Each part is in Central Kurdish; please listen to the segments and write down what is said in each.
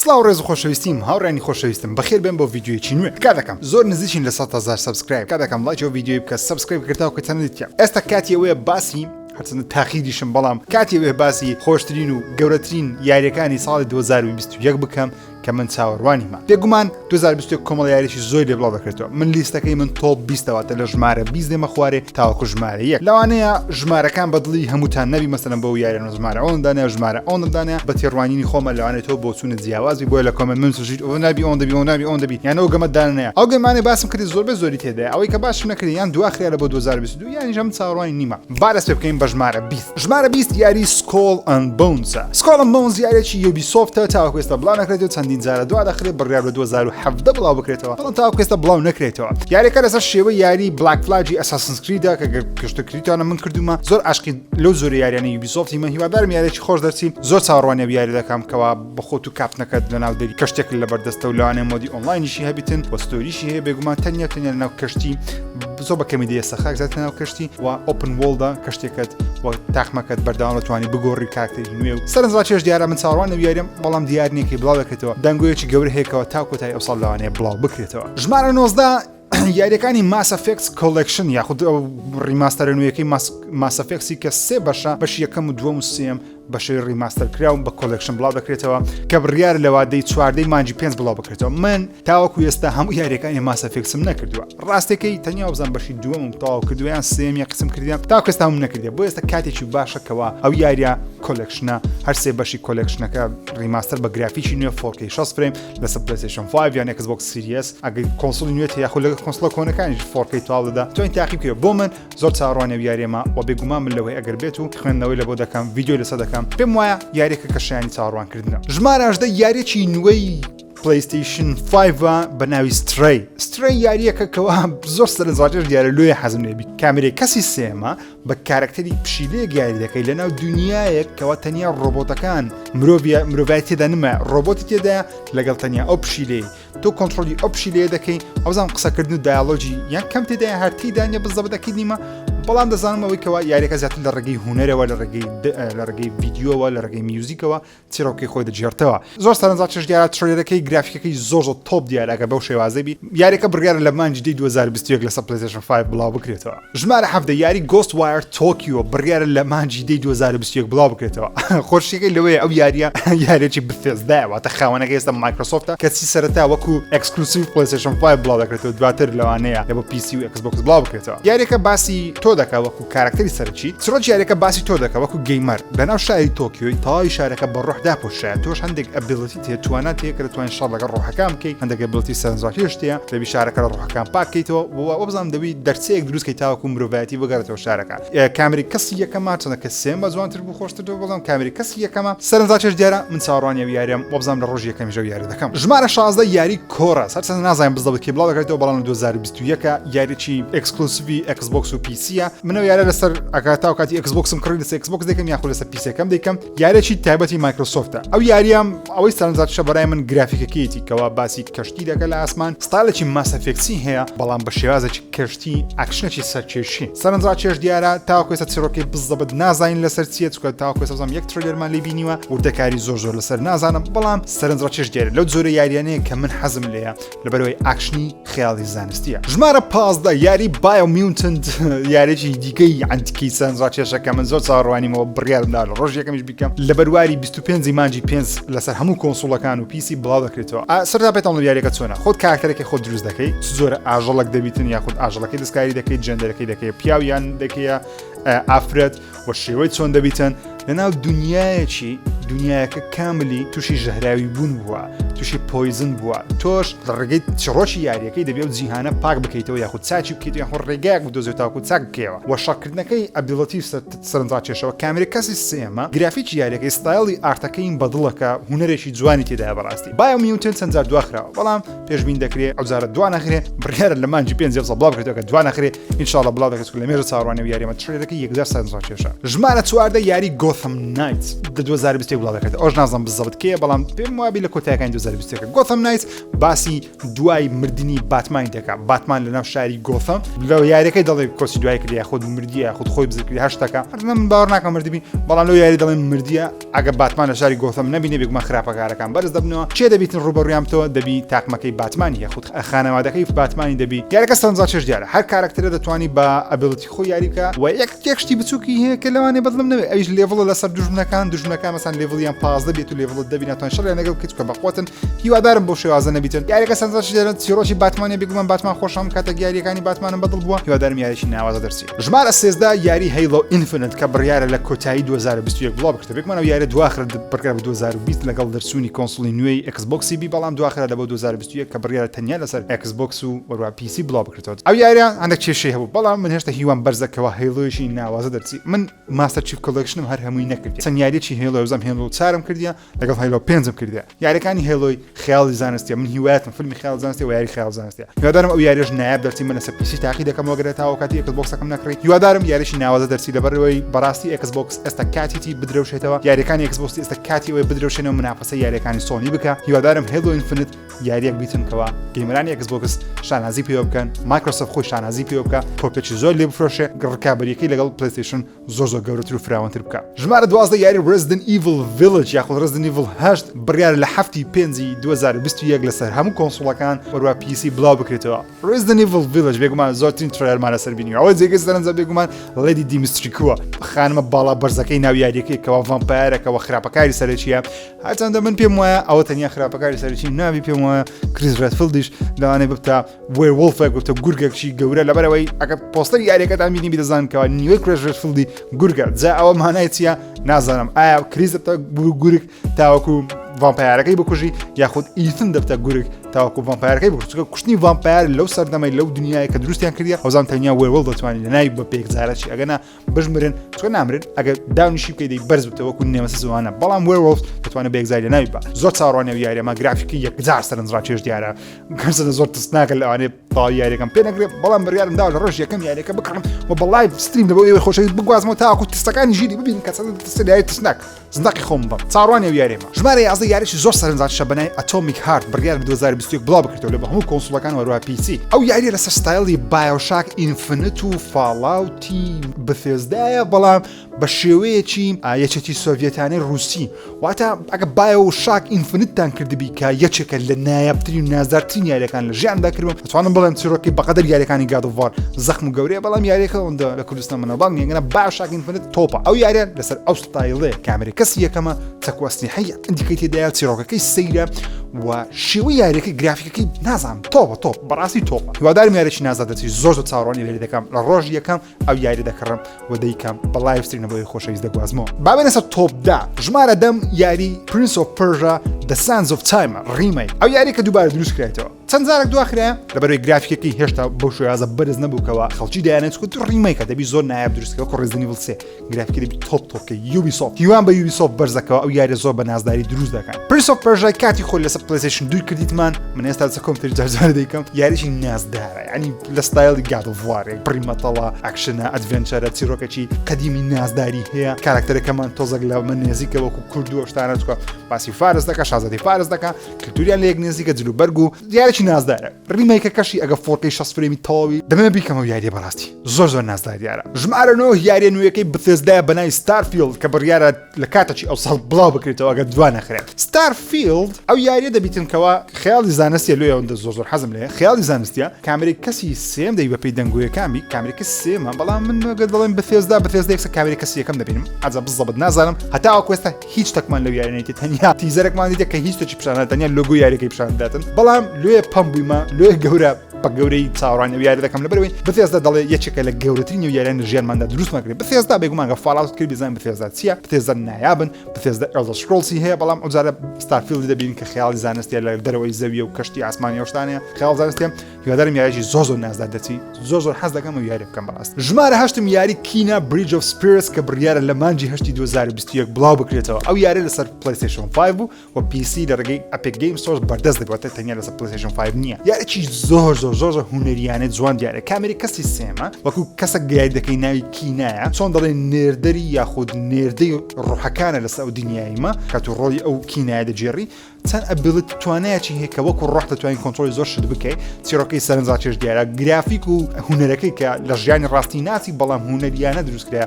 سڵاو ڕێز و خۆشەویستیم هاوڕێنی خۆشەویستم بەخێر بێن بۆ ڤیدیۆیەکی نوێ کا دەکەم زۆر نزیکین لە 100,000 سابسکرایب کا دەکەم لایک ئەو ڤیدیۆی بکە سابسکرایب کرداو کە چەندێتە ئێستا کاتی ئەوەیە باسی هەرچەندە تاخیریشم بەڵام کاتی ئەوەیە باسی خۆشترین و گەورەترین یاریەکانی ساڵی 2021 بکەم کە من چاوەڕوانیمە بێگومان 2021 کۆمەڵ یاریشی زۆر لێ بڵاو دەکرێتەوە من لیستەکەی من تۆپ 20واتە لە ژمارە 20 دێمە خوارێ تاوەکو ژمارە 1 لەوانەیە ژمارەکان بەدڵی هەمووتان نەبی مەسەلەن بەو یاریانە ژمارە ئەوەندانەیە ژمارە ئەوەندانەیە بە تێڕوانینی خۆمە لەوانێت تۆ بۆ چوونە جیاوازی بۆیە لە کۆمنت من سوژیت ئەوە نابی ئەوەن دەبی ئەوە نابی ئەوەن دەبی یانەوە گەمەتدانەیە ئەو گەمانەی باسم کردی زۆربەی زۆری تێدایە ئەوەی کە باشم نەکردی یان دواخریا لە بۆ 2022 یانی ژەم چاوەڕوانی نیمە با دەست پێ بکەین بە ژمارە 20 ژمارە 20 یاری سکۆڵ ئەند بۆنزە سکۆڵ ئەند بۆنز یاریێکی یوبیسۆفتە تاوەکو ئێستا بڵاو نەکرێتەوە چەندین جارە دوا دەخرێت بڕیار لە 2017 بڵاو بکرێتەوە بەڵام تاوەکو ئێستا بڵاو نەکرێتەوە یاریەکە لەسەر شێوە یاری بلاک فلاگی ئەساسنز کریدە کە گەشتەکریتوانە من کردومە زۆر عاشقی لەو زۆر یاریانە یوبیسۆفتی من هیوادارم یاریێکی خۆش دەرچی زۆر چاوەڕوانی بە یاری دەکەم کەوا بەخۆت و کاپنەکەت لەناو دەری کەشتێک لە بەردەستە و لەوانەیە مۆدی ئۆنلاینیشی هەبیتن وە ستۆریشی هەیە بێگومان تەنیا لەناو کەشتی زۆر بە کەمیدیە سەخاک زیاتر لەناو کەشتی و ئۆپن وۆڵدا کەشتێکت و تاخمەکەت بەردەوام دەتوانی بگۆڕی کارکتەری نوێ و سەرنجڕا چێژ دیارە من چاوەڕوان یاریم بەڵام دیارنێکی بڵاو دەکرێتەوە دەنگۆیەکی گەورە هەیەکەوە تا کۆتایی ئەو ساڵ لەوانەیە بڵاو بکرێتەوە ژمارە 19 یاریەکانی ماس ئەفێکس کۆلێکشن یاخود ڕیماستەرە نوێیەکەی ماس ئەفێکسی کە سێ بەشە بەشی یەکەم و دووەم و سێم بەشەی ڕیماستەر کراون بە کۆلێکشن بڵاو دەکرێتەوە کە بڕیار لەوادەی چواردەی مانجی 5 بڵاو بکرێتەوە من تاوەکو ئێستا هەموو یاریەکانی ماس ئەفێکسم نەکردووە ڕاستەکەی تەنیا بزان بەشی دووەم تەواو کردویان سێم یا قسم کردیان تاوەکو ئێستا هەموو نەکردێ بۆ ئێستا کاتێکی باشەکەوە ئەو یاریە کۆلێکشنە هەر سێ بەشی کۆلێکشنەکە ڕیماستەر بە گرافیکی نوێ 4K 60 فریم لەسەر پلیستیشن 5 یان Xbox Series ئەگەر کۆنسۆلی نوێت یاخود لە کۆنسۆڵە کۆنەکانی 4K تاڵ دەدا توانین تاقیب بکەوە بۆ من زۆر چاوەڕوانە یاریێمە و بێگومان من لەوەی ئەگەر بێت و خوێندنەوەی لە بۆ دەکەم ڤیدیۆ لەسەر دەکەم پێم وایە یاریەکە کە شایانی چاوەڕوانکردنە ژمارە 18 یاریەکی نوێی پلیستیشن 5 بە ناوی سترەی یاریەکە کەوا زۆر سەرنجڕاکێش دیارە لۆیە حەزم لێبی کامێرەی کەسی سێمە بە کارکتەری پشیلەیەک یاری دەکەی لەناو دنیایەک کەوا تەنیا ڕۆبۆتەکان مرۆڤای تێدا نمە ڕۆبۆتی تێدایە لەگەڵ تەنیا ئەو پشیلەی تۆ کۆنتترۆلی ئەو پشیلەیە دەکەی ئەوزان قسەکردن و دایالۆجی یان کەم تێدایە هەرتی دانیە بزە بەدەکەی نیمە بەڵام دەزانم ئەوەی کەوا یاریەکە زیاتر لە ڕێگەی هوەرەوە لە ڕێگەی ڤیددیۆوە لە ڕێگەی میوزیکەوە چیرۆکی خۆی دەجێرتەوە زۆر سەرنجڕاکێش دیارە ترێلەکەی گرافیکەکەی زۆر تۆپ دیارەکە بەو شێوازەبی یاریەکە بڕیارە لە مانجی 2021 لەسەر پلیستیشن 5 بڵاو بکرێتەوە ژمارە 17 یاری گۆست وایر تۆکیۆ بڕیارە لە مانجی 2021 بڵاو بکرێتەوە خۆشیەکەی لەوەیە ئەو یاریێکی بفێزدایواتە خاوەنەکە ئێستا مایکرۆسۆفتە کەچی سەرەتا وەکو ئەکسکلوسیو پلیستیشن 5 بڵاو دەکرێتەوە دواتر لەوانەیە لە بۆ PC و Xbox بڵاو بکرێتەوە یاریەکە باسی تۆ دەکا وەکو کارکتەری سەرچی سرۆ یاریەکە باسی تۆ دەکا وەکو گەیمەر لەناو شاری تۆکیۆی تاوای شارەکە بە ڕۆحدا پۆشایە تۆش هەندێک ئەبیلیتی تێتوانات هەیە کە دەتوانین شەڕ لەگەڵ ڕۆحەکان بکەیت هەندێک ئەبیلیتی سەرنجڕاکێش هەیە دەبی شارەکە لە ڕۆحەکان پاکەیتەوە وە بزانم دەبی دەرچەیەک دروستکەی تاوەکو مرۆڤایەتی بگەڕێتەوە شارەکە کامێرەی کەسی یەکەمە چەندە کە سێم بە جوانتر بوو خۆشتر بەڵام کامێرەی کەسی یەکەمە سەرنجڕاکێش دیارە من چاوەڕوانی یاریم وە بزانم لە ڕۆژ یەکەمی ژەو یاری دەکەم ژمارە 16 یاری کۆرەس هەرچەند نازانم بزەڵ کێ بڵاو دەکرێتەوە بەڵام 2021 یاریی ئەکسکلوسیڤی Xbox و PC منەوە یارە لەسەر ئەکاتاو کاتی Xboxم کڕی لەسەر Xbox دەکەم یاخود لەسەر PC-کەم دەکەم یارێکی تایبەتی مایکرۆسۆفتە ئەو یاریام ئەوەی سەرنجڕاکێشە بەلای من گرافیکەکەیەتی کەوا باسی کەشتی دەکە لە ئاسمان ستایلێکی ماس ئەفێکسی هەیە بەڵام بە شێوازێکی کەشتی ئاکشنێکی سەرکێشی سەرنجڕاکێش دیارە تاوەکو ئێستا چیرۆکی بزەبەت نازانین لەسەر چیە چکە تاوەکو ئێستا یەک ترێلەرمان لێ بینیوە وردەکاری زۆر لەسەر نازانم بەڵام سەرنجڕاکێش دیارە لەو جۆرە یاریانەیە کە من حەزم لێیە لەبەرەوەی ئاکشنی خەیاڵی زانستیە ژمارە 15 یاری بایۆمیوتنت یاریێکی دیکەی ئەنتیکی سەرنجڕاکێشەکە من زۆر چاوەڕوانیمەوە بڕیارمدا لە ڕۆژ یەکەمیش بیکەم لە بەرواری 25 مانجی 5 لەسەر هەموو کۆنسۆڵەکان و PC بڵاو دەکرێتەوە سەرتا پێتان یاریەکە چۆنە خۆت کارکتەرێکی خۆت دروست دەکەی زۆر ئاژەڵک دەبیتن یاخود ئاژەڵەکەی دەستکاری دەکەی جەندەرەکەی دەکەی پیاویان دەکەیە ئافرەت و شێوەی چۆن دەبیتن لەناو دنیایەکە کاملی تووشی ژەهراوی بوون بووە تووشی پۆیزن بووە تۆش لە ڕێگەی چڕۆکی یاریەکەی دەبێت و جیهانە پاک بکەیتەوە یاخود چاچی بکەیت یاخود ڕێگایەک بدۆزێت تاوەکو چاک بکەوە و شەڕکردنەکەی ئەبیلیتی سەرنجڕاکێشەوە کامێرە کەسی سێمە گرافیکی یاریەکەی ستایلی ئارتەکەی بەدڵەکە هوەرێکی جوانی تێدایە بەڕاستی بایۆمیوتنت چەند دواخراوە بەڵام پێشبین دەکرێت ئەوجارە دوانەخرێ بڕیارە لە مانجی 5 بڵاو بکرێتەوە کە دوانەخرێ ئینشاڵڵا بڵاو دەکەێت لە مێژە چاوەڕوانی یاریمە ترێلەکەی 1000 سەرنجڕاکێشە ژمارە 14 یاری گۆثەم نایت 2021 بڵاو دەکات ئەوش نازانم بزەڵت کێ بەڵام پێم وابی لە کۆتایەکانی 2020 گۆثەم نایتس باسی دوای مردنی باتمان دەکات باتمان لەناو شاری گۆثەم لەو یاریەکەی دەڵێ کۆسی دوای کردی خۆت مردیە خۆت خۆی بزکردی هەشتەکە من باوەڕ ناکەم مردبی بەڵام لەو یاری دەڵێن مردیە ئەگە باتمان لە شاری گۆثەم نەبینێ بێگومان خراپەکارەکان بەرز دەبنەوە چێ دەبیتن ڕوبەڕویان تۆ دەبی تاقمەکەی باتمانی خودت خانەوادەکەی باتمانی دەبی یاریەکە سەرنجا چێژ دیارە هەر کارکتەرە دەتوانی بە ئەبیلیتی خۆی یاریکە و یەک شتی بچووکی هەیە کە لەوانێ بەدڵم نەوێت ئەویش لێڤڵە لەسەر دژمنەکان مەسەن لێڤڵیان 15 بێت و لێڤڵت دەبینێتوان شەڕیان لەگەڵ کچ کە بەخواتن هیوادارم بۆ شێوازە نەبیتن یاریەکە سەرنجا چێژ چیرۆکی باتمانی بێگومان باتمان خۆشم کاتە یاریەکانی باتمانم بەدڵ بووە هیوادارم یاریشی ناوازە دەرسی ژمارە 13 یاری هەیلۆ ئینفینیت کە بڕیارە لە کۆتایی 2021 بڵاو بکرێت بێکمانەوە یاری دواخر بڕکرا بە 2020 لەگەڵ دەرسوونی کۆنسۆلی نوێی Xbox بی بەڵام دواخرە لە بۆ 2021 کە بڕیارە تەنیا لەسەر Xbox و وەروە PC بڵاو بکرێتەوە ئەو یاریان هەندێک کێشەی هەبوو بەڵام من هێشتا هیوام بەرزەکەوە هەیلۆیشی ناوازە دەرسی من ماستەر چیف کۆلێکشنم هەر هەمووی نەکردی چەند یاریی هێلۆ وزەم هێلۆ چارم کردیە لەگەڵ هەیلۆ 5م کردیە یاریەکانی هێلۆی خیاڵی زانستیە من هیوایەتم فیلمی خیاڵ زانستی و یاری خیاڵ زانستیە هیوادارم ئەو یاریش نایاب دەرسی من لەسەر PC تاقی دەکەمەوە گەرێتەوە کاتی Xboxەکەم نەکڕی هیوادارم یاریشی ناوازە دەرسی لەبەرەوەی بەڕاستی Xbox ئێستا کاتیتی بدرەوشێتەوە یاریەکانی Xbox ئێستا کاتی ئەوەی بدرەوشێنەوە منافەسە یاریەکانی سۆنی بکە هیوادارم هێلۆ ئینفینیت یاریەک بیتنکەوە گەیمەرانی Xbox شانازی پێ بکەن مایکرۆسۆفت خۆی شانازی پێ بکە کۆپێکی زۆر لێ بفرۆشێ ڕکابەریەکەی لەگەڵ پلیستیشن زۆر گەورەتر و فراوانتر بکە ژمارە 12 یاری Resident Evil Village یاخود Resident Evil 8 بڕیار لە هەفتی 5 2021 لەسەر هەموو کۆنسۆڵەکان وەروە PC بڵاو بکرێتەوە Resident Evil Village بێگومان زۆرترین ترێلمان لەسەر بینی ئەوە جێگە سەرنجە بێگومان Lady Dimitrescuوە خانمە باڵا بەرزەکەی ناو یاریەکەی کەوا ڤامپایرەکەەوە خراپەکاری سەرچیە هەرچەندە من پێم وایە ئەوە تەنیا خراپەکاری سەرچی ناوی پێم وایە کریس ڕێدفیلدیش لەوانەیە ببتە وێرولفێک بتە گورگێکشی گەورە لەبەرەوەی ئەگە پۆستەری یاریەکەتان بینی دەزانکەوە نیوەی کریس ڕێدفیلدی گورگە جا ئەوە مانای چیە نازانم ئایا کریس دەبتە گورگ تاوەکو ڤامپایرەکەی بکوژی یاخود ئیتن دەبتە گورگ تاوەکو ڤامپایرەکەی بکوژی کوشتنی ڤامپایر لەو سەردەمەی لەو دنیای کە دروستیان کردی ئەوزان تەنیا وێرول دەتوانین لە ناوی بە پێکجارەی ئەگەنا بژمرن چۆن نامرن ئەگە داونیشی بکەی دەی بەرز بتەوەکو نێمەسەوانە بەڵام وێرولف دەتوانێت بێکزای لە ناوی بە زۆر چاڕوانێ یاریەمە گرافیکی یەکجار سەرنجڕا چێژ دیارە گەرزە زۆر تستناکە لەوانێ تاوی یاریەکەم پێ نەگرێت بەڵام بڕیارم داوە لە ڕۆژ یەکەم یاریەکە بکڕم و بە لایڤ ستریم لەبەوە ئێوە خۆشەویست بگوازمەوە تاوەکو تستەکانی ژیری ببین کە تستەدای تستناک زنداقی خۆم بم چاڕوانێ یاریەمە ژمارە 11 یاریشی زۆر سەرنجات شەبەنای ئەتۆمیک هارت بڕیار لە 2021 بڵاو بکرێتەوە لە بە هەموو کۆنسۆڵەکان وەروە PC ئەو یاری لەسەر ستایلی بایۆشاک ئینفینیت و فاڵاوتی بەفێزدایە بەڵام بە شێوەیەکی یەکێتی سۆڤێتانی رووسی واتە ئەگە بایۆشاک ئینفینیتتان کردبی کە یەکێکە لە نایابترین و نازدارترین یاریەکان لە ژیاندا کردم دەتوانم بڵێم چیرۆکی بەقەدەر یاریەکانی گادوڤار زەخم و گەورەیە بەڵام یاریەکە ئەوەندە لە کوردستان منەڵبان یەنگەنە بایۆشاک ئینفینیت تۆپە ئەو یاریان لەسەر ئەو ستایلێ کامێرە کەسی یەکەمە چەکوەستنی هەیە ئەندیکەی تێدایە چیرۆکەکەی سەیرە و شێوەی یاریەکەی گرافیکەکەی نازانم تۆپ بەڕاستی تۆپە هیوادارم یاریی نازادەچی زۆر چاڕوانی لێ دەکەم لە ڕۆژ یەکەم ئەو یاری دەکڕم و دەیکەم بە لایڤسترینەوەی خۆشەویست دەگوازمەوە بابێنە سەر تۆپدا ژمارە دەم یاری Prince of Persia The Sands of Time ریمەیک ئەو یاری کە دووبارە دروست کرایەوە چەند جارێک دواخرایە لەبەرەوەی گرافیکەکەی هێشتا بەو شێوازە بەرز نەبووکەوە خەڵکی دایانێت کو ریمەیکە دەبی زۆر نایاب دروستکەوە کۆ Resident Evil 3 گرافیکی دەبی تۆپ Ubisoft هیوان بە Ubisoft بەرزەکەوە ئەو یاری زۆر بە نازداری دروست دەکەن Prince of Persia کاتی خۆی لەسەر PlayStation 2 کردیتمان من ئێستا چ کۆمپیوتەر جارجار دەیکەم یاریشی نازدارە ینی لە ستایلی God of War بڕی مەتەڵە ئەکشنە ئەدڤێنچەرە چیرۆکێکی قەدیمی نازداری هەیە کاراکتەرەکەمان تۆزەک لە من نێزیکە وەکو کورد و شتانە چکە باسی فارس دەکە شازادەی فارس دەکە کلتوریان لە یەک نێزیکە جلوبەرگ و یاریی نازدارە ریمەیکە کەشی ئەگە 4K 60 فرێمی تەواوی دەمە بیکەمەوە یاریە بەڕاستی زۆر نازدار دیارە ژمارە 9 یاریە نوێیەکەی بەتێزدایە بەناوی Starfield کە بڕیارە لە کاتێکی ئەو ساڵ بڵاو بکرێتەوە ئەگە دوان نەخرێت Starfield ئەو یاریە دەبیتنکەوە خەیاڵی زانستی لێ ئەوەندە زۆر حەزم لێ خەیاڵی زانستیە کامێرەی کەسی سێم دەی بە پێی دەنگویەکانی کامێرەی سێمە بەڵام من گەت بڵێم بەتێزدا یەکسە کامێرەی کەسی یەکەم دەبینم ئەجا بزەبت نازانم هەتا ئەوکوێستا هیچ تەکمان لەو یاریێتی تەنیا تیزەرێکمان دیدە کە هیچ تۆچی پیشانە تەنیا لۆگۆ یاریەکەی پیشانداتن بەڵام لێ پەم بوویمە لێ گەورە بە گەورەی چاوەڕانی ئەو یاری دەکەم لەبەرەوەی بەتێزدا دەڵێ یەکێکە لە گەورەترین و یاریان لە ژیانماندا دروستمان کرد بەتێزدا بێگومانگە فاڵاوت کرد بزانین بەتێزدا چییە بەتێزدا نایابن بەتێزدا Elder Scrollsی هەیە بەڵام ئەوجارە Starfield دەبینین کە خەیاڵی زانستیە لە دەرەوەی زەویە و کەشتی ئاسمانی ئەوشتانەیە خەیاڵ زانستیە هیوادارم یاریی زۆر نازدار دەچی زۆر حەز دەکەم و یاری بکەم بەڕاست ژمارە هەشتم یاری کینا Bridge of Spirits کە بڕیارە لە مانجی هەشتی 2021 بڵاو بکرێتەوە ئەو یاری لەسەر PlayStation 5 و PC لە ڕێگەی Epic Game Store بەردەست دەبێتە تەنیا لەسەر PlayStation 5 نییە یاریی زۆر زۆر هونەریانە جوان دیارە کامێری کەسی سێمە وەکو کەسە گای دەکەی ناوی کینایە چۆن دەڵێ نێردەری یاخود نێردەی ڕوحەکانە لەسەر ئەو دنیایمە کە تو ڕۆڵی ئەو کینایە دەجێڕی چەند ئەبیڵت توانایەکی هەیە کە وەکو ڕۆح دەتوانین کۆنتڕۆلی زۆر شت بکەیت چیرۆکەی سەرنجاچێش دیارە گرافیک و هونەرەکەی کە لە ژیانی ڕاستی ناچی بەڵام هونەریانە دروستکرا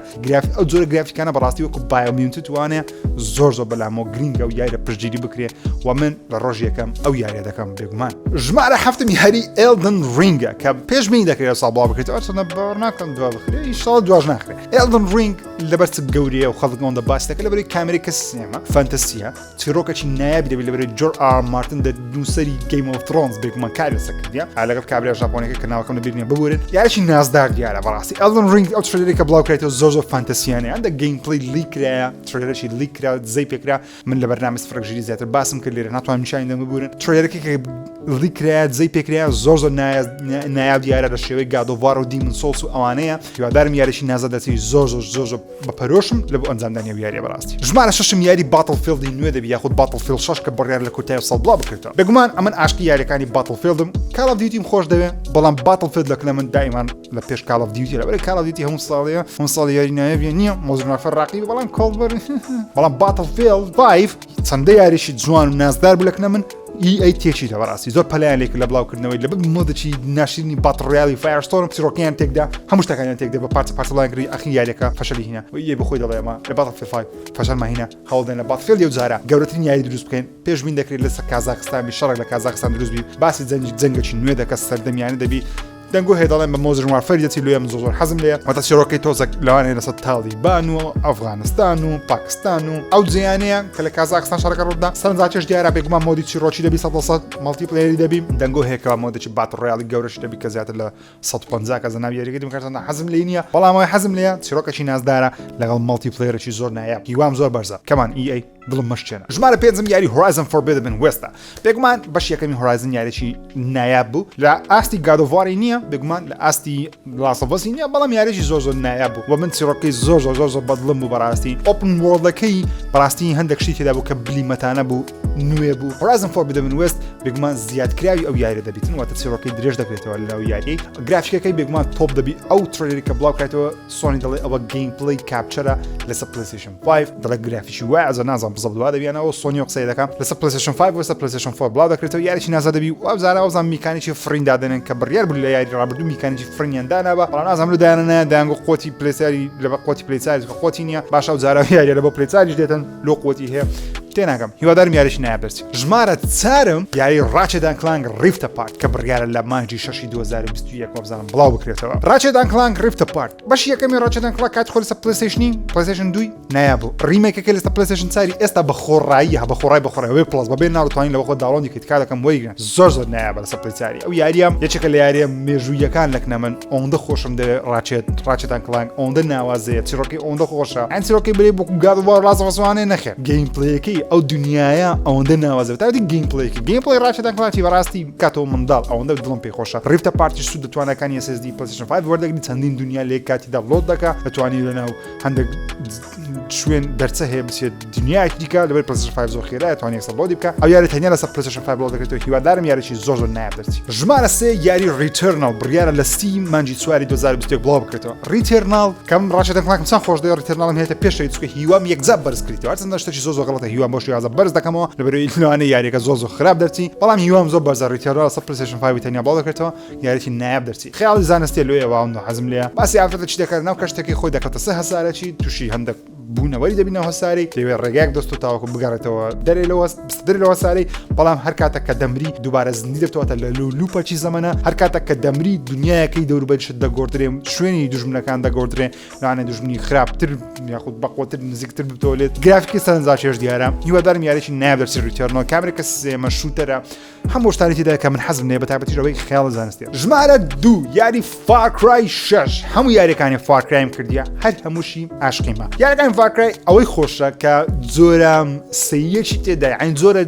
ئەو جۆرە گرافیکانە بەڕاستی وەکو بایۆمیونت توانێت زۆر بەلامەوە گرینگە و یاریە پشتگیری بکرێ و من لە ڕۆژ یەکەم ئەو یاریە دەکەم بێگومان ژمارە هەفتم یاری ئێلدن ڕینگە کە پێشبینی دەکرێت ساڵ بڵاو بکرێتەوە چەندە باوەڕ ناکەم دوا بخرێت ئینشاڵڵا دواش ناخرێت ئێلدن ڕینگ لەبەر چ گەورەیە و خەڵک ئەوەندە باس دەکەن لەبەری کامێرەی کە سینەما فانتەسیە چیرۆکێکی نایابی دەبێت لەبەری جۆرج ئار مارتن نووسەری گەیم ئۆف ترۆنز بێگومان کاری لەسەر کردیە لەگەڵ کابرا ژاپۆنیەکە کە ناوەکەم لەبیرنیە ببورن یاریی نازدار دیارە بەڕاستی ئێلدن ڕینگ ئەو ترێلەی کە بڵاو کرێتەوە زۆر فانتەسیانە هەندە گەیم پڵی لیکرایە ترێلەرێکی لیکرا زەی پێکرا من لە بەرنامە سفرەکژیری زیاتر باسم کرد لێرە ناتوانم نیشانی دەم ببورن ترێلەرێکی کە لیکرایە زەی پێکرا زۆر نایاب دیارە لە شێوەی گادۆڤار و دیمن سۆلس و ئەوانەیە هیوادارم یاریشی نازە دەچی زۆر بەپەرۆشم لە بۆ ئەنجامدانی ئەو یاریە بەڕاستی ژمارە شەشم یاری باتڵفیلدی نوێ دەبی یاخود باتڵفیلد 6 کە بڕیار لە کورتای ساڵ بڵاو بکرێتەوە بێگومان ئەمن ئاشتی یاریەکانی باتڵفیلدم کال ئۆف دیوتیم خۆش دەوێت بەڵام باتڵفیلد لە من دائیمان لە پێش کال ئۆف دیوتی لەبەر کال ئۆف دیوتی هەموو ساڵیە هەموو ساڵی یاری نایەبیە نییە مۆزنافەر ڕاقیبی بەڵام کۆڵبەر بەڵام باتڵفیلد 5 چەندە یاریشی جوان و نازدار بوو لە من ئەی تێکیتە بەڕاستی زۆر پەلایان لێک لە بڵاوکردنەوەی لە مۆدەی ناشرینی باتڕیالی فایرستۆرم چیرۆکیان تێکدا هەموو شتەکانیان تێکدا بە پارچەڵانگری ئەخی یاریەکە فەشەلی هینە و یە بخۆی دەڵێمە لە باتڵفیلد 5 فەشەلمە هینە هەوڵدەن لە باتڵفیلد یو جارە گەورەترین یاری دروست بکەین پێشبین دەکرێت لە کازاخستان شەڕێک لە کازاخستان دروست بی باسی جەنگێکی نوێ دەکە سەردەمیانە دەبی دەنگۆ هەیە دەڵێن بە مۆزر وارفەری دەچی لێم زۆر حەزم لێ واتە چیرۆکەی تۆزێک لەوانەیە لەسەر تالیبان و ئەفغانستان و پاکستان و ئەو جیانەیە کە لە کازاخستان شەڕەکە ڕوودا سەرنجاچێش دیارە بێگومان مۆدی چیرۆکی دەبی 100 مەڵتیپلەیەری دەبی دەنگۆ هەیەکەوە مۆدێکی باتڕیالی گەورەش دەبی کە زیاتر لە 150 کە زەناوی یاریەکەی دمکردن حەزم لێ نییە بەڵام ئەوەی حەزم لێە چیرۆکەکی نازدارە لەگەڵ مەڵتیپلەیەرێکی زۆر نایاب هیوام زۆر بەرزە کەمان EA دڵم مەشچێنە ژمارە پێنجم یاری هۆرایزن فۆربیدن وێستە بێگومان بەش یەکەمی هۆرایزن یاریی نایاب بوو لە ئاستی گادۆڤاری نییە بێگومان لە ئاستی لاسەڤەسی نییە بەڵام یاریی زۆر نایاب بوو و من چیرۆکەی زۆر بەدڵم بوو بەڕاستی ئۆپن وۆڵدەکەی بەڕاستی هەندێک شتی تێدا بوو کە بلیمەتانە بوو نوێ بوو هۆرایزن فۆربیدن وێست بێگومان زیادکراوی ئەو یاری دەبیتن واتە چیرۆکەی درێژ دەکرێتەوە لەو یاری گرافیکەکەی بێگومان تۆپ دەبی ئەو ترێلەری کە بڵاو کاتەوە سۆنی دەڵێ ئەوە گەیم پڵی کاپچەرە لەسەر پلیستیشن 5 دەڵێ گرافیکی وای ئەزە نازانم بزە دووا دەبیانەوە سۆنی قسەی دەکەم لەسەر پلیستیشن 5 وەسە پلیستیشن 4 بڵاو دەکرێتەوە یاریی نازە دەبی و ئەوزارە ئەوزان میکانیکی فرین دادنن کە بڕیار بوو لە یاری ڕابردوو میکانیکی فرینیان دانابە بەڵام نازانم لە دایانە دایانگۆ قوتی پلیساری لە قوتی پلیساری قوتی نییە باشە ئەوزارە یاریە لە بۆ پلیساریش دێتن لۆ قوتی هەیە تێناکەم هیوادارم یاریش نایبرسی ژمارە چارم یاری ڕاچێت کلانگ ریفتە پارت کە بڕیارە لە مانجی 6 2021 وەبزانم بڵاو بکرێتەوە ڕاچێت کلانگ ریفتە پارت بەش یەکەمی ڕاچێت کلانگ کات خۆی لەسەر پلیستیشنی پلیستیشن 2 نایابوو ریمێکەکە لەسەر پلیستیشن چاری ئێستا بە خۆڕایی بەخۆڕایی پڵس بەبێ ناوتوانین لەوە خۆ داڵۆنی کەیت کاتەکەم وەیگرن زۆر نایابە لەسەر پلیساری ئەو یاریام یەکێکە لە یاریە مێژوویەکان لەکنە من ئەوەندە خۆشم دەوێت ڕاچێت کلانگ ئەوەندە ناوازەیە چیرۆکی ئەوەندە خۆشە ئەن چیرۆکی بێ بۆ گادوار لاسەوەسوانێ نەخێت گەیم پڵەیەکەی ئەو دنیاە ئەوەندە ناوازێت تا گەیم پڵی ڕاچێت کلانگی بەڕاستی کاتەوە منداڵ ئەوەندە دڵم پێی خۆشە ریفتە پارتی سوود دەتوانەکانی SSD پلیستیشن 5 وەردەگری چەندین دنیا لێ کاتی داڵۆد دەکا دەتوانانی لەناو هەندێک شوێن دەرچە هەیە بچێت دنیایەکی دیکە لەبەر پلیستیشن 5 زۆر خێرایە توانێت سەڵۆدی بکە ئەو یاری تەنیا لەسەر پلیستیشن 5 بڵاو دەکرێتەوە هیوادارم یاریی زۆر نایاب دەرچی ژمارە سێ یاری ریترنال بڕیارە لە ستیم مانجی چواری 2021 بڵاو بکرێتەوە ریترنال کەم ڕاچێت کلانگ چەند خۆش دەوێت ریترنالم هێتە پێشەوەی چکە هیوام یەکجار بەرز کردیەوە هەرچەندە شتێکی زۆر غەڵەتە هیوام بۆ شێوازە بەرز دەکەمەوە لەبەرەوەی لەوانەیە یاریەکە زۆر خراپ دەرچی بەڵام هیوام زۆر بەرزە ریترنال لەسەر پلیستیشن 5 تەنیا بڵاو دەکرێتەوە یاریی نایاب دەرچی خەیاڵی زانستی لێیە واوند حەزم لێە باسی ئافرەتە چی دەکات ناو کەشتێکی خۆی دەکاتە سە هەسارەی تووشی هەندێک بوونەوەری دەبینەوە هەساری دەوێت ڕێگایك دەست و تاوەکو بگەڕێتەوە دەرێلەوە ساری بەڵام هەر کاتێک کە دەمری دووبارە زندی دەبێتەوە لە لوپەچی زەمەنە هەر کاتێک کە دەمری دنیایەکەی دەوروبەرشت دەگۆڕدرێ شوێنی دوژمنەکان دەگۆڕدرێ لەوانەیە دوژمنی خراپتر یاخود بەقوتر نزیکتر بتۆلێت گرافیکی سەرنجاچێش دیارە هیوادارم یاریی نایاب دەرچی ریترنەوە کامێرەکە سێمە شوتەرە هەموو شتانێتی کە من حەزم لێ بە تایبەتیشەوەی خەیاڵ زانستی ژمارە 2 یاری فار کرای 6 هەموو یاریەکانی فار کرایم کردیە هەر هەمووشی عاشقیمە یاریەکانی فار کرای ئەوەی خۆشە کە زۆرە سەیەکی تێدا عین زۆرە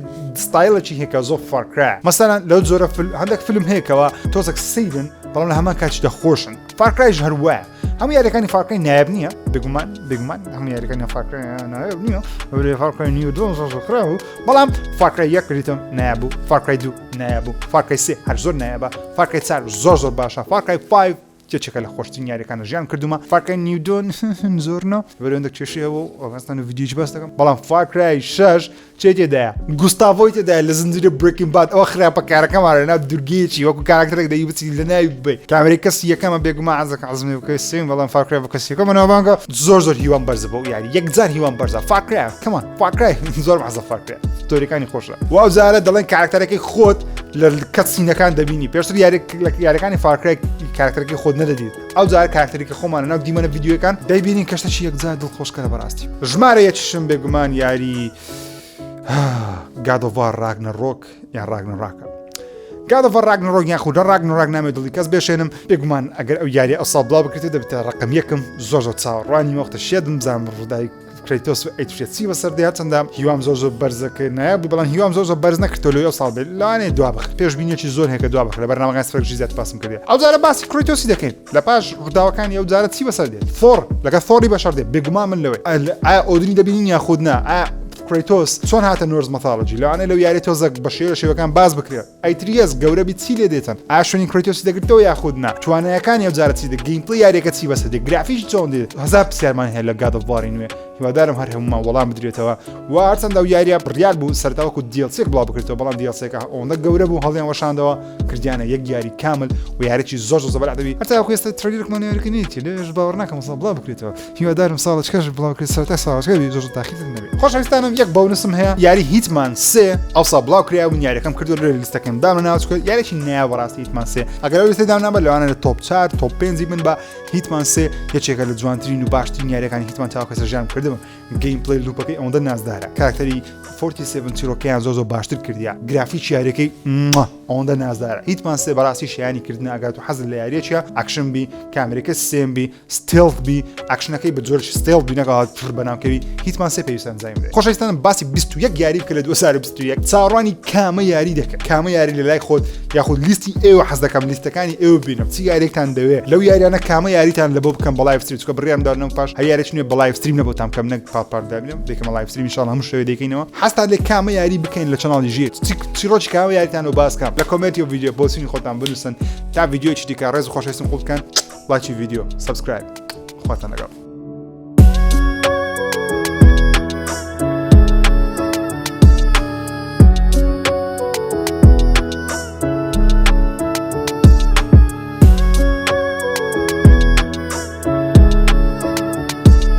ستایلێکی هەیە زۆر فار کرای مەسەلەن لەو زۆرە هەندێک فیلم هەیەکەوە تۆزێک سەیرن بەڵام لە هەمان کاتیدا خۆشن فار کرایش هەروە هەموو یاریەکانی فارکرای نایب نییە بگومان هەموو یاریەکانی فارکرای نایب نییە ئەوێ فارکرای نیو دۆ زۆرخراوە بەڵام فارکرای یەک کریتم نایبوو فارکرای دوو نایبوو فارکرای سێ هەر زۆر نایبە فارکرای چار زۆر باشە فارکرای 5 چێکە لە خۆشترین یاریەکانە ژیان کردومە فارکرای نیودۆن زۆرنەوە بەرەوەندە کێشەوە ئەوەستان و ڤیدیۆی بەس دەکەم بەڵام فارکرای 6 چێ تێدایە گوستاڤۆی تێدایە لە زنجیرە برێکینگ باد ئەوە خراپە کارەکەمانە ناو دوورگەیەکی وەکو کاراکتەرێک دەی بچی لە ناوی بێ کامێرەی کەسی یەکەمە بێگومان عەزەکە عەزمی بکەی سێم بەڵام فارکرای بە کەسی یەکەمەوە بانگە زۆر هیوان بەرزە بۆ یاری یەکجار هیوان بەرزە فارکرای کەمان فارکرای زۆر حەزە فارکرای ستۆریەکانی خۆشە واو زارە دەڵێن کاراکتەرەکەی خۆت لە کەسینەکان دەبینی پێشتر یاریەکانی فارکرای کاراکتەرەکەی خۆت نەدەدیت ئەو جار کاراکتەرێکی خۆمانە ناو دیمەنە ڤیدیۆەکان دەیبینین کەشتێکی یەکجار دڵخۆشکەرە بەڕاستی ژمارە یەکیشم بێگومان یاری God of War Ragnarok یان ڕاگنەڕاکە God of War Ragnarok یان خودە ڕاگنەڕاک نامێت دڵی کەس بێشێنم بێگومان ئەگەر ئەو یاری ئەسا بڵاو بکرێتە دەبێتە ڕقم یەکم زۆر چاوەڕوانی وەختە شێدم زانم ڕووداوی کریتۆس و ئەیتفرێتی بەسەر دێت چەندە هیوام زۆر بەرزەکە نایبوو بەڵام هیوام زۆر بەرز نەکردەوە لە ساڵ بێت لەوانێ دوا بخ پێشبینیێکی زۆر هەیە کە دوا بخ لە بەرنامەکان سپەرژی زیات پاسم کردێت ئەو جارە باسی کریتۆسی دەکەین لە پاش ڕووداوەکانی ئەو جارە چی بەسەر دێت فۆر لەگە فۆری بەشەر دێت بێگومان من لەوەی ئایا ئۆدنی دەبینین یاخود نا کریتۆس چۆن هاتە نۆرز مەتاڵجی لەوانەیە لەو یاری تۆزە بە شێوەکان باز بکرێت ئەیتریەس گەورە بی چی لێ دێتن ئایا شوێنی کریتۆسی دەگرێتەوە یاخود نا توانایەکانی ئەو جارە چی دێت گەیمپڵی یاریەکە چی بەسەر دێت گرافیش چۆن دێت هەزار پرسیارمان هەیە لە God of War نوێ هیوادارم هەر هەمومان وەڵام بدرێتەوە و هەرچەندە ئەو یاریە بڕیار بوو سەرتاوەکو دیڵچێک بڵاو بکرێتەوە بەڵام دیڵچێکە ئەوەندە گەورە بوو هەڵیان وەشاندەوە کردیانە یەک یاری کامل و یاریی زۆر زەبەرعەدەبی هەتا ئێستا ترێلێکمان یاریەکە نیتی لێش باوەڕ ناکەم سا بڵاو بکرێتەوە هیوادارم ساڵەکەش بڵاو بکرێت سەرتا ساڵەکەی زۆر تاقیت نەبێت خۆشەویستانم یەک بۆنسم هەیە یاری هیتمان سێ ئەوسا بڵاو کراون یاریەکەم کردو لە لیستەکەم دامە ناوچکە یاریی نایە بەڕاستی هیتمان سێ ئەگەر ئەو لیستەی دامنابە لەوانە لە تۆپ 4 تۆپ 5 بن بە هیتمان سێ یەکێکە لە جوانترین و باشترین یاریەکانی هیتمان تاوە کەسە ژیان کردم گەیمپڵی لوپەکەی ئەوەندە نازدارە کاراکتەری 47 چیرۆکەیان زۆر باشتر کردیا گرافیک یاریەکەی ئەوەندە نازدارە هیتمان سێ بەڕاستی شیانی کردن ئەگەر تو حەزت لە یاریەکە ئەکشن بی کامێرەکە سێم بی ستێڵت بی ئەکشنەکەی بە جۆرش ستێڵ بی نەگەڵات پر بەناوکەوی هیتمان سێ پێویستە ئەنجام بدەیت خۆشەویستانم باسی 21 یاری بکە لە 2021 چاڕوانی کامە یاری دەکەن کامە یاری لە لای خۆت یاخود لیستی ئێوە حەز دەکەم لیستەکانی ئێوە بینم چی یاریێکتان دەوێت لەو یاریانە کامە یاریتان لە بۆ بکەم بە لایڤ ستریم چکە بڕیام داڕنەوە پاش هەر یاریێک نوێ بە لایڤ ستریم نەبووتام کەم نەک پاپار دابینم دەکەم لایڤ ستریم ئینشاڵڵا هەموو شەوێ دەکەینەوە هەستان لێ کامە یاری بکەین لە چەناڵی ژێر چیرۆکی کامە یاریتان و باسکەم لە کۆمنتی و ڤیدیۆ بۆچینی خۆتان بنووسن تا ڤیدیۆیەکی دیکە ڕێز و خۆشەویستم قوڵ بکەن لایکی ڤیدیۆ سبسکرایب خواتان لەگەڵ